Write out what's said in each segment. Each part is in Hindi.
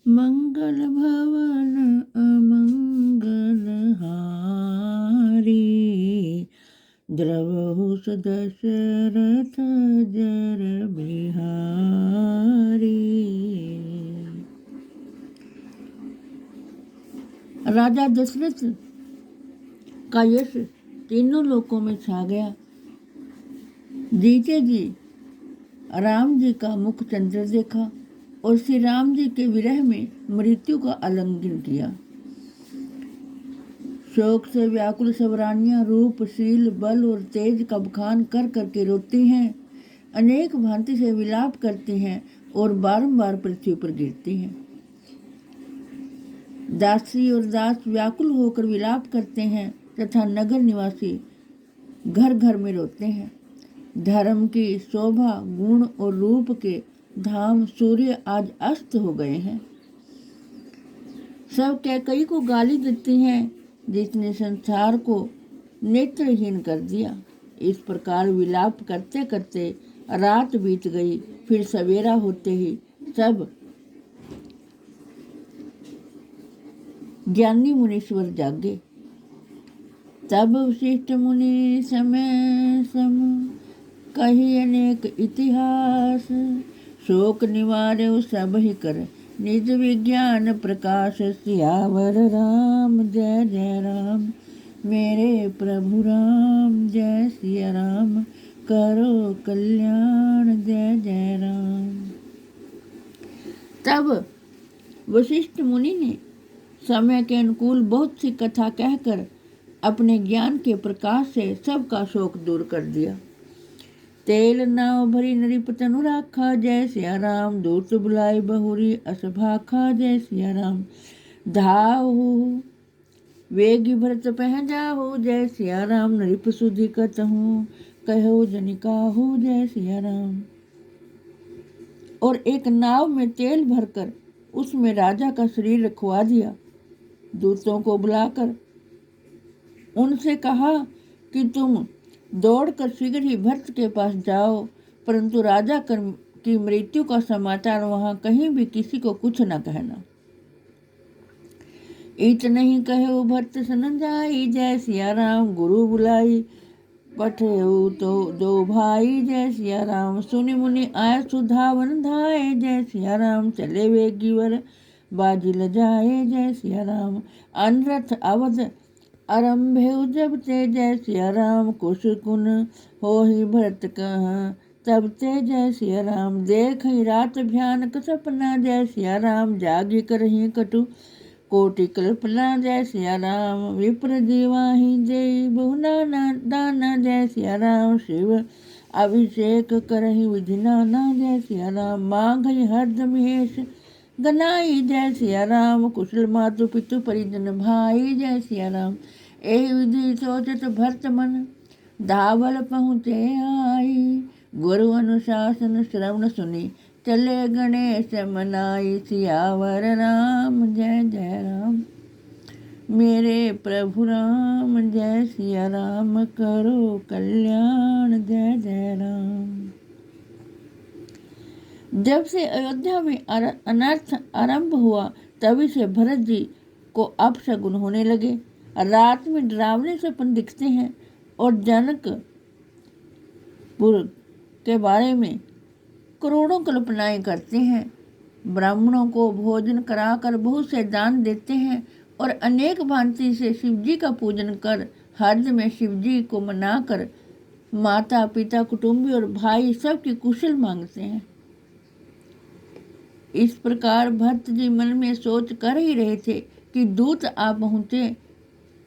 मंगल भवन अमंगल हारी, द्रवहु दशरथ जर बिहारी। राजा दशरथ का यश तीनों लोकों में छा गया। जीते जी राम जी का मुख चंद्र देखा और श्री राम जी के विरह में मृत्यु का आलिंगन किया। शोक से व्याकुल सब रानियां रूप, शील, बल और तेज का बखान कर करके रोती हैं, अनेक भांति से विलाप करती हैं और बारंबार पृथ्वी पर गिरती हैं। दासी और दास व्याकुल होकर विलाप करते हैं तथा नगर निवासी घर घर में रोते हैं। धर्म की शोभा, गुण और रूप के धाम सूर्य आज अस्त हो गए हैं। सब कैकई को गाली देती हैं, जिसने संसार को नेत्रहीन कर दिया। इस प्रकार विलाप करते करते रात बीत गई। फिर सवेरा होते ही सब ज्ञानी मुनीश्वर जागे। तब वशिष्ठ मुनि समय सम कही अनेक इतिहास, शोक निवार्य सब ही कर निज विज्ञान प्रकाश। सियावर राम जय जय राम, मेरे प्रभु राम जय सिया राम, करो कल्याण जय जय राम। तब वशिष्ठ मुनि ने समय के अनुकूल बहुत सी कथा कहकर अपने ज्ञान के प्रकाश से सबका शोक दूर कर दिया। तेल नाव भरी नरिप तनु राखा, जय सिया राम, दूत बुलाए बहुरी असभाखा, जय सिया राम। धाहु वेगी भरत पह जाहु, जय सिया राम, नरिप सुधि कतहु, कहो जनिकाहु, जय सिया राम। और एक नाव में तेल भरकर उसमें राजा का शरीर रखवा दिया। दूतों को बुलाकर उनसे कहा कि तुम दौड़कर शीघ्र ही भरत के पास जाओ, परंतु राजा की मृत्यु का समाचार वहां कहीं भी किसी को कुछ न कहना। इत नहीं कहे भरत सन जाई, जय सिया राम, गुरु बुलाई पठे तो दो भाई, जय सिया राम। सुनि मुनि आय सुधावन धाये, जय सिया राम, चले वे गिवर बाजी ल जाए, जय सिया राम। अनरथ अवध आरंभे जब ते, जय सिया राम, कुश कुन हो ही भरत कहा तब ते, जय सिया राम। देख ही रात भयानक सपना, जय सिया राम, जागी करही कटु कोटि कल्पना, जय सिया राम। विप्र जीवाही दे बहु नाना दाना, जय सिया राम, शिव अभिषेक करही विधि नाना, जय सिया राम। मांग हर्द महेश गनाई, जय सिया राम, कुशल मातु पितु परिजन भाई, जय सिया राम। एहि विधि सोचत भरत मन, धावल पहुँचे आई, गुरु अनुशासन श्रवण सुनी, चले गणेश मनाई। सियावर राम जय जय राम, मेरे प्रभु राम जय सिया राम, करो कल्याण जय जय राम। जब से अयोध्या में अनर्थ आरंभ हुआ, तभी से भरत जी को अपशगुन होने लगे। रात में डरावने सपन दिखते हैं और जनकपुर के बारे में करोड़ों कल्पनाएं करते हैं। ब्राह्मणों को भोजन कराकर बहुत से दान देते हैं और अनेक भांति से शिवजी का पूजन कर हर्ष में शिवजी को मनाकर माता पिता कुटुंबी और भाई सबकी कुशल मांगते हैं। इस प्रकार भरत जी मन में सोच कर ही रहे थे कि दूत आ पहुँचे।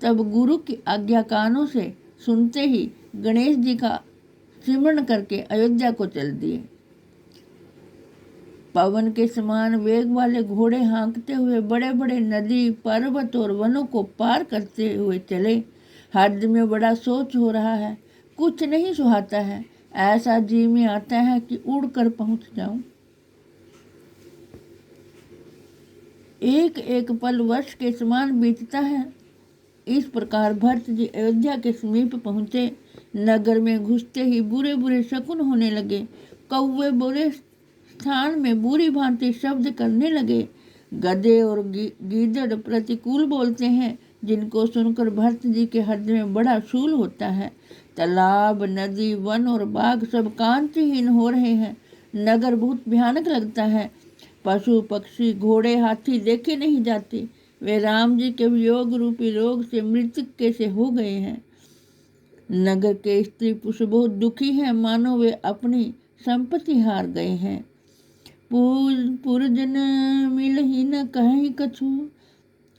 तब गुरु की आज्ञा कानों से सुनते ही गणेश जी का स्मरण करके अयोध्या को चल दिए। पवन के समान वेग वाले घोड़े हाँकते हुए बड़े बड़े नदी, पर्वत और वनों को पार करते हुए चले। हृदय में बड़ा सोच हो रहा है, कुछ नहीं सुहाता है। ऐसा जी में आता है कि उड़कर पहुंच जाऊं। एक एक पल वर्ष के समान बीतता है। इस प्रकार भरत जी अयोध्या के समीप पहुँचे। नगर में घुसते ही बुरे बुरे शकुन होने लगे। कौवे बुरे स्थान में बुरी भांति शब्द करने लगे। गधे और गीदड़ प्रतिकूल बोलते हैं, जिनको सुनकर भरत जी के हृदय में बड़ा शूल होता है। तालाब, नदी, वन और बाग सब कांतिहीन हो रहे हैं। नगर बहुत भयानक लगता है। पशु पक्षी घोड़े हाथी देखे नहीं जाते। वे राम जी के वियोग रूपी रोग से मृतक कैसे हो गए हैं। नगर के स्त्री पुरुष बहुत दुखी हैं, मानो वे अपनी संपत्ति हार गए हैं। पुरजन मिल ही न कहीं कछु,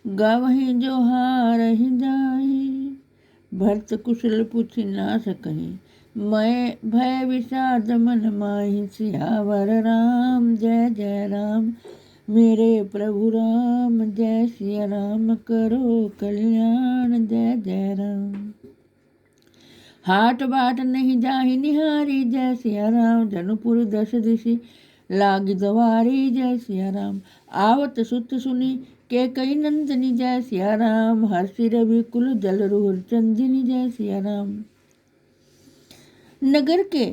गावही जो हार ही जाई। भरत कुशल पूछी ना सकहीं, मैं भय विषाद मन माही। सियावर राम जय जय राम, मेरे प्रभु राम जय सिया राम। करो कल्याण जय जय राम। हाट बाट नहीं जाहि निहारी, जय सिया राम। जनुपुर दश दिशि लागी दवारी, जय सिया राम। आवत सुत सुनी के कई नंदनी, जय सिया राम। हर्षि रवि कुल जल रुहर चंदिनी, जय सिया राम। नगर के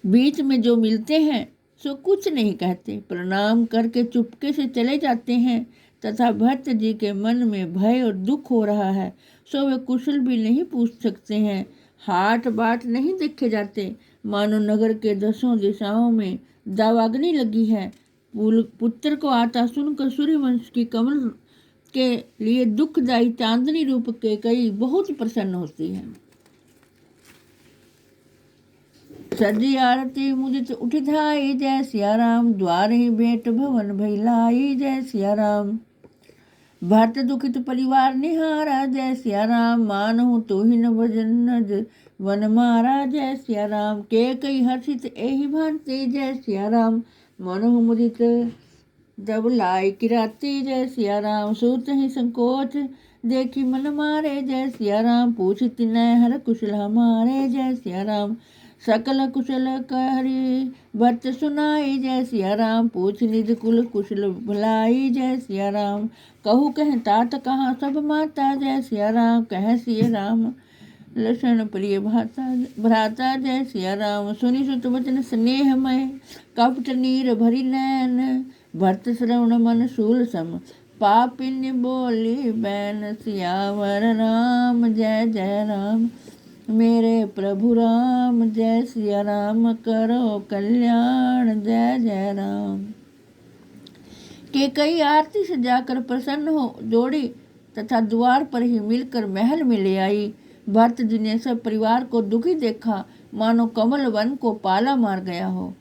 बीच में जो मिलते हैं सो कुछ नहीं कहते, प्रणाम करके चुपके से चले जाते हैं। तथा भरत जी के मन में भय और दुख हो रहा है, सो वे कुशल भी नहीं पूछ सकते हैं। हाट बाट नहीं देखे जाते, मानो नगर के दसों दिशाओं में दावाग्नि लगी है। पुत्र को आता सुनकर सूर्यवंश की कमल के लिए दुखदायी चांदनी रूप के कई बहुत प्रसन्न होती है। सजी आरती मुदित उठ धाई, जय सिया राम। द्वार ही भेंट भवन भैलाई, जय सिया राम। भरत दुखित परिवार निहारा, जय सिया राम। मानहु तुहिन भजन वन मारा, जय सिया राम। के कई हर्षित एहि भांति, जय सिया राम। मनहु मुदित जब लाई किराती, जय सिया राम। सूत ही संकोच देखी मन मारे, जय सिया राम। पूछित नय हर कुशल हमारे, जय सिया राम। सकल कुशल कहरी भरत सुनाई, जय सिया राम। पूछ निज कुल कुशल भलाई, जय सिया राम। कहू कह तात कहाँ सब माता, जय सिया राम। कह सिया राम लक्षण प्रिय भ्राता, जय सिया राम। सुनि सुत वचन स्नेहमय, कपट नीर भरी नैन। भरत श्रवण मन शूल सम, पापिन्य बोली बैन। सियावर राम जय जय राम, मेरे प्रभु राम जय सिया राम। करो कल्याण जय जय राम। के कई आरती से जाकर प्रसन्न हो जोड़ी, तथा द्वार पर ही मिलकर महल में ले आई। भरत जी ने सब परिवार को दुखी देखा, मानो कमल वन को पाला मार गया हो।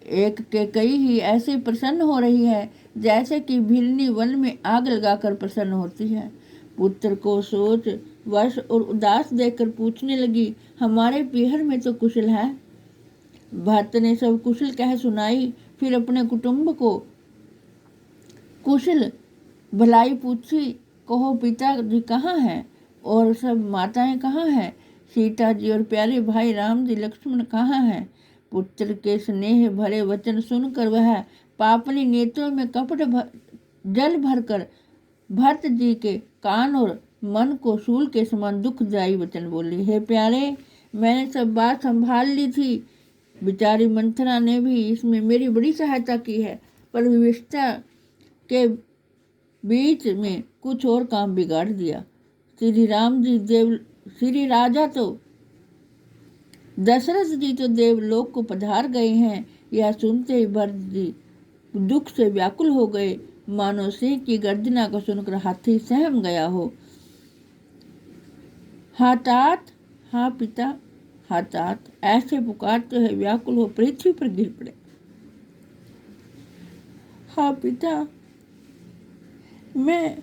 एक के कई ही ऐसे प्रसन्न हो रही है, जैसे कि भिलनी वन में आग लगाकर प्रसन्न होती है। पुत्र को सोच वश और उदास देखकर पूछने लगी, हमारे पीहर में तो कुशल है। भरत ने सब कुशल कह सुनाई। फिर अपने कुटुंब को कुशल भलाई पूछी। कहो पिता जी कहाँ हैं और सब माताएं कहाँ हैं? सीता जी और प्यारे भाई राम जी लक्ष्मण कहाँ हैं? पुत्र के स्नेह भरे वचन सुनकर वह पापनी नेत्रों में कपट जल भरकर भरत जी के कान और मन को शूल के समान दुखदायी वचन बोली। हे प्यारे, मैंने सब बात संभाल ली थी। बेचारी मंथरा ने भी इसमें मेरी बड़ी सहायता की है, पर विवशता के बीच में कुछ और काम बिगाड़ दिया। श्री राजा तो दशरथ जी तो देवलोक को पधार गए हैं। यह सुनते ही भरत जी दुख से व्याकुल हो गए, मानो सिंह की गर्जना को सुनकर हाथी सहम गया हो। हातात, हाँ पिता, हातात, ऐसे पुकारते हुए व्याकुल हो पृथ्वी पर गिर पड़े। हाँ पिता, मैं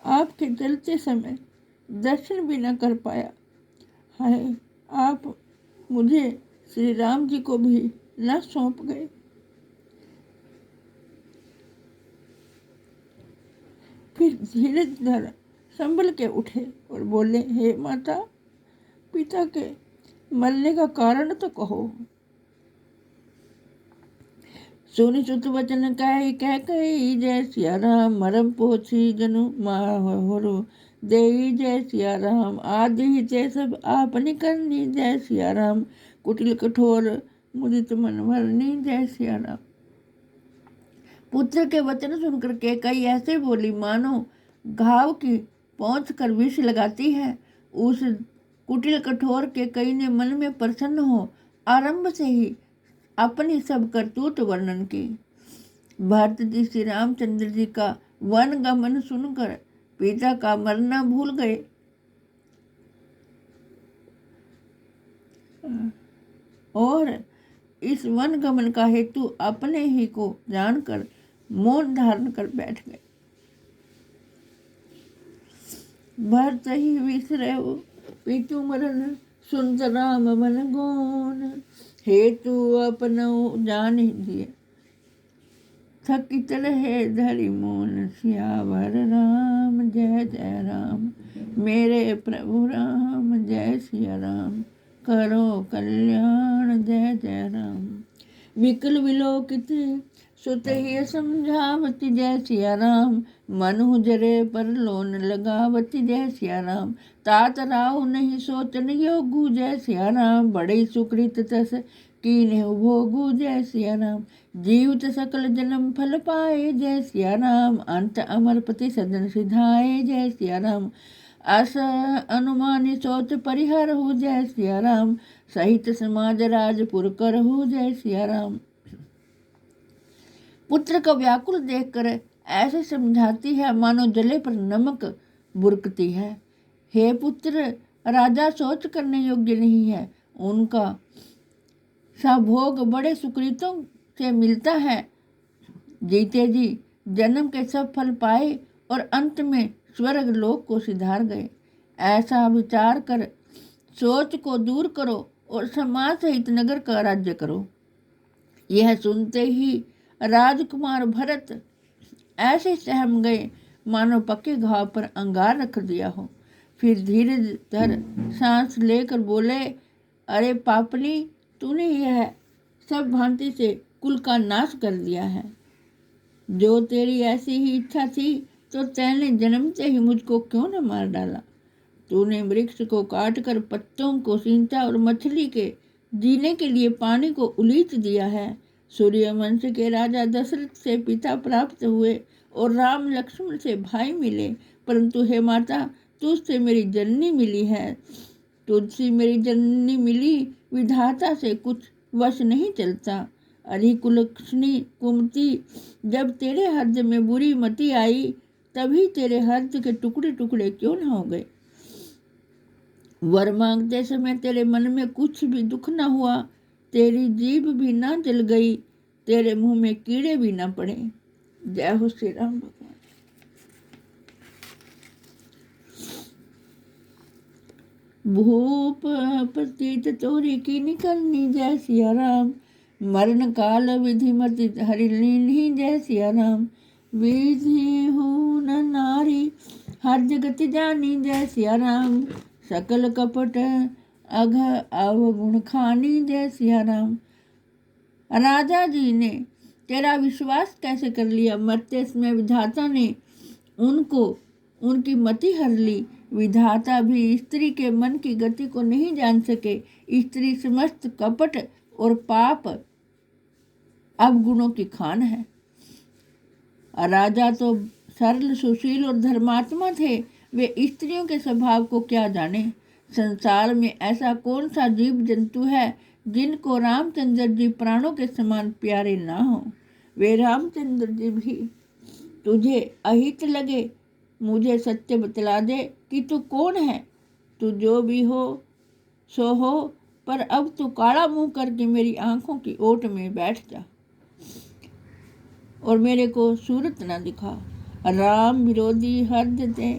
आपके चलते समय दर्शन भी न कर पाया। हाय, आप मुझे श्री राम जी को भी न सौंप गए। फिर धीरे धीरे संभल के उठे और बोले, हे माता, पिता के मरने का कारण तो कहो। सुनि सुत वचन कह कही, जय सिया राम। मरम पोछी जनु माहरु देई, जय सिया राम। आदि ही ते सब आपने करनी, जय सिया राम। कुटिल कठोर मुदित मन भरनी जय सिया राम। पुत्र के वचन सुनकर कैकेयी ऐसे बोली मानो घाव की पहुंच कर विष लगाती है। उस कुटिल कठोर कैकेयी ने मन में प्रसन्न हो आरंभ से ही अपनी सब करतूत वर्णन की। भरत जी श्री रामचंद्र जी का वन गमन सुनकर पिता का मरना भूल गए और इस वन गमन का हेतु अपने ही को जानकर मौन धारण कर बैठ गए। भरत ही विसरे पितु मरण सुनत राम मन गौन। हेतु अपनो जान दिए थकित रहे धरि मौन। सियावर राम जय जय राम मेरे प्रभु राम जय सिया राम करो कल्याण जय जय राम। विकल विलोकित सुत ही समझावती जय सिया राम। मनु जरे पर लोन लगावती जय सिया राम। तात राव नहीं सोचन योगु जय सिया राम। बड़े सुकृत तस कीन्हे भोगु जय सिया राम। जीवित सकल जन्म फल पाए जय सिया राम। अंत अमरपति सदन सिधाए जय सिया राम। अस अनुमानी सोच परिहर हो जय सिया राम। सहित समाज राजपुर कर हो जय सिया राम। पुत्र को व्याकुल देखकर ऐसे समझाती है मानो जले पर नमक बुरकती है। हे पुत्र, राजा सोच करने योग्य नहीं है। उनका भोग बड़े सुकृतों से मिलता है। जीते जी जन्म के सब फल पाए और अंत में स्वर्ग लोक को सिधार गए। ऐसा विचार कर सोच को दूर करो और समाज सहित नगर का राज्य करो। यह सुनते ही राजकुमार भरत ऐसे सहम गए मानो पक्के घाव पर अंगार रख दिया हो। फिर धीरे धर सांस लेकर बोले, अरे पापनी, तूने यह सब भांति से कुल का नाश कर दिया है। जो तेरी ऐसी ही इच्छा थी तो तैने जन्म से ही मुझको क्यों न मार डाला। तूने वृक्ष को काट कर पत्तों को सींचा और मछली के जीने के लिए पानी को उलीच दिया है। सूर्यवंश के राजा दशरथ से पिता प्राप्त हुए और राम लक्ष्मण से भाई मिले, परंतु हे माता, तुझसे मेरी जननी मिली है। तुझसे मेरी जननी मिली, विधाता से कुछ वश नहीं चलता। अरे कुलक्षणी कुमति, जब तेरे हृदय में बुरी मति आई तभी तेरे हृदय के टुकड़े टुकड़े क्यों न हो गए। वर मांगते समय तेरे मन में कुछ भी दुख न हुआ, तेरी जीभ भी ना जल गई, तेरे मुंह में कीड़े भी ना पड़े। जय हो श्री राम भगवान। भूप प्रतीत तोरी की निकलनी जय सिया राम। मरण काल विधि मति हरिलीनी जय सिया राम। विधि हूँ न नारी हर जगत जानी जय सिया राम। सकल कपट अघ अवगुण खानी जय सिया राम। राजा जी ने तेरा विश्वास कैसे कर लिया। मरते समय विधाता ने उनको उनकी मति हर ली। विधाता भी स्त्री के मन की गति को नहीं जान सके। स्त्री समस्त कपट और पाप अवगुणों की खान है। राजा तो सरल सुशील और धर्मात्मा थे, वे स्त्रियों के स्वभाव को क्या जाने। संसार में ऐसा कौन सा जीव जंतु है जिनको रामचंद्र जी प्राणों के समान प्यारे ना हो। वे रामचंद्र जी भी तुझे अहित लगे, मुझे सत्य बतला दे कि तू कौन है। तू जो भी हो सो हो, पर अब तू काला मुंह करके मेरी आंखों की ओट में बैठ जा और मेरे को सूरत न दिखा। राम विरोधी हृदय ते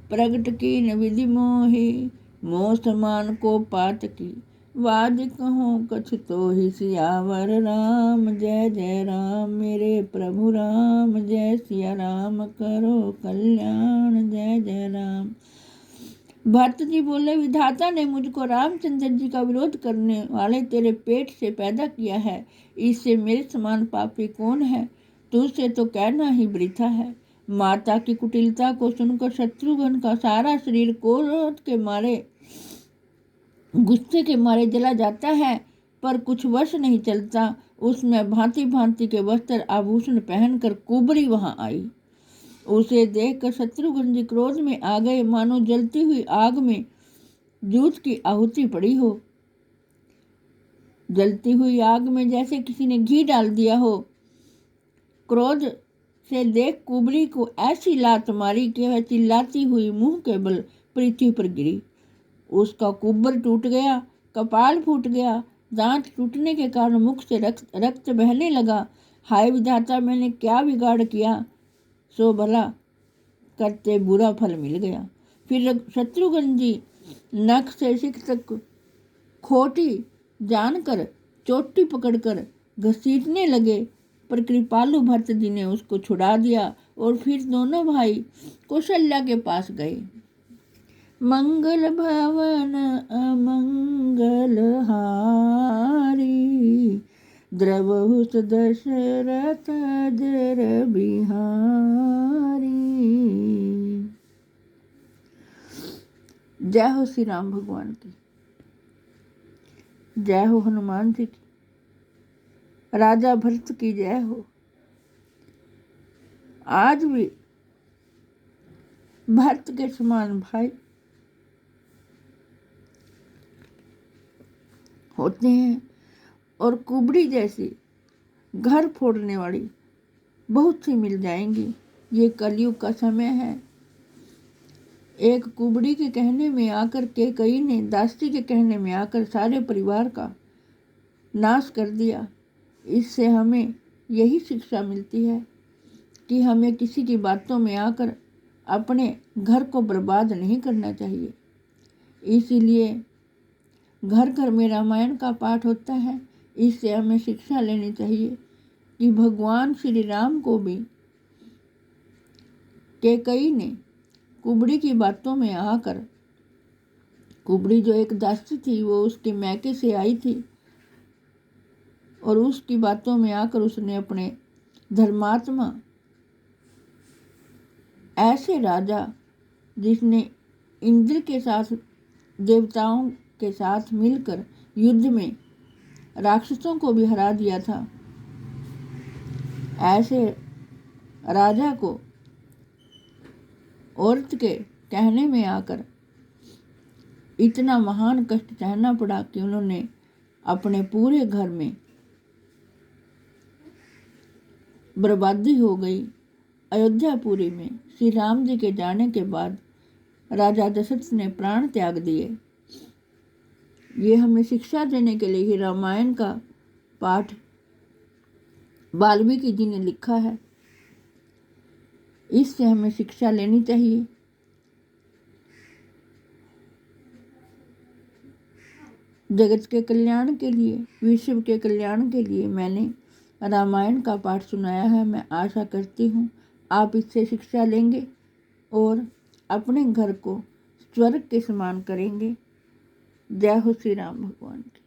प्रगट की न विधि मोहि। मोह समान को पात की वाज कहो कछ तो ही। सियावर राम जय जय राम मेरे प्रभु राम जय सिया राम करो कल्याण जय जय राम। भरत जी बोले, विधाता ने मुझको रामचंद्र जी का विरोध करने वाले तेरे पेट से पैदा किया है। इससे मेरे समान पापी कौन है। तुझसे तो कहना ही वृथा है। माता की कुटिलता को सुनकर शत्रुघ्न का सारा शरीर क्रोध के मारे गुस्से के मारे जला जाता है। पर कुछ वश नहीं चलता। उसमें भांति भांति के वस्त्र आभूषण पहनकर कुबरी वहां आई। उसे देखकर शत्रुघ्न जी क्रोध में आ गए, मानो जलती हुई आग में दूध की आहुति पड़ी हो। जलती हुई आग में जैसे किसी ने घी डाल दिया हो। क्रोध से देख कुबरी को ऐसी लात मारी कि वह चिल्लाती हुई मुंह के बल पृथ्वी पर गिरी। उसका कुब्बर टूट गया, कपाल फूट गया, दांत टूटने के कारण मुख से रक्त बहने लगा। हाय विधाता, मैंने क्या बिगाड़ किया, सो भला करते बुरा फल मिल गया। फिर शत्रुघ्न जी नख से सिख तक खोटी जानकर चोटी पकड़कर घसीटने लगे, पर कृपालु भरत जी ने उसको छुड़ा दिया और फिर दोनों भाई कौशल्या के पास गए। मंगल भवन अमंगल हारी, द्रवहुस दशरथ जर बिहारी। जय हो श्री राम भगवान की, जय हो हनुमान जी की, राजा भरत की जय हो। आज भी भरत के समान भाई होते हैं और कुबड़ी जैसी घर फोड़ने वाली बहुत सी मिल जाएंगी। ये कलयुग का समय है। एक कुबड़ी के कहने में आकर कैकेयी ने दासी के कहने में आकर सारे परिवार का नाश कर दिया। इससे हमें यही शिक्षा मिलती है कि हमें किसी की बातों में आकर अपने घर को बर्बाद नहीं करना चाहिए। इसीलिए घर घर में रामायण का पाठ होता है। इससे हमें शिक्षा लेनी चाहिए कि भगवान श्री राम को भी कैकेयी ने कुबड़ी की बातों में आकर, कुबड़ी जो एक दासी थी वो उसके मैके से आई थी, और उसकी बातों में आकर उसने अपने धर्मात्मा ऐसे राजा जिसने इंद्र के साथ देवताओं के साथ मिलकर युद्ध में राक्षसों को भी हरा दिया था, ऐसे राजा को औरत के कहने में आकर इतना महान कष्ट सहना पड़ा कि उन्होंने अपने पूरे घर में बर्बादी हो गई। अयोध्यापुरी में श्री राम जी के जाने के बाद राजा दशरथ ने प्राण त्याग दिए। ये हमें शिक्षा देने के लिए ही रामायण का पाठ वाल्मीकि जी ने लिखा है। इससे हमें शिक्षा लेनी चाहिए। जगत के कल्याण के लिए, विश्व के कल्याण के लिए मैंने रामायण का पाठ सुनाया है। मैं आशा करती हूँ आप इससे शिक्षा लेंगे और अपने घर को स्वर्ग के समान करेंगे। जय हो श्री राम भगवान की।